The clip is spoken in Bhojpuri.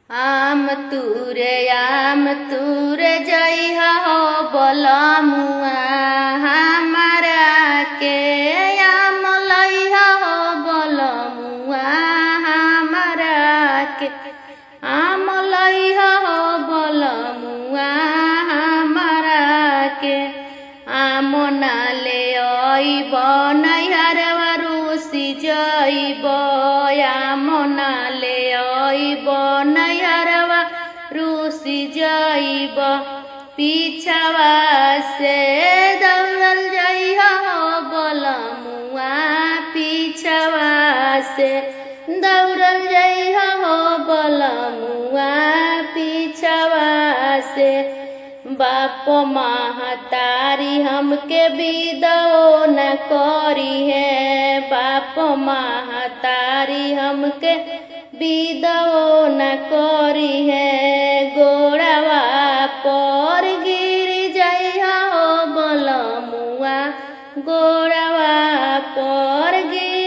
आम तूरे जइहा हो बलमुआ हमारा के आम लइहा हो बलमुआ हमारा के आम लइहा हो बलमुआ हमारा के आम ना ले अइब नैहरवा रुसी जइब आम ना ले अइब नैहरवा रुसी जइब पीछवा से दौड़ल जइहा हो बलमुआ पीछवा से दौड़ल जइहा हो बलमुआ पीछवा से बाप महतारी हमके विदो न करी है बाप महतारी हमके विदो न करी है गोड़वा पर गिर जइहा हो बलमुआ गोड़वा पर गिर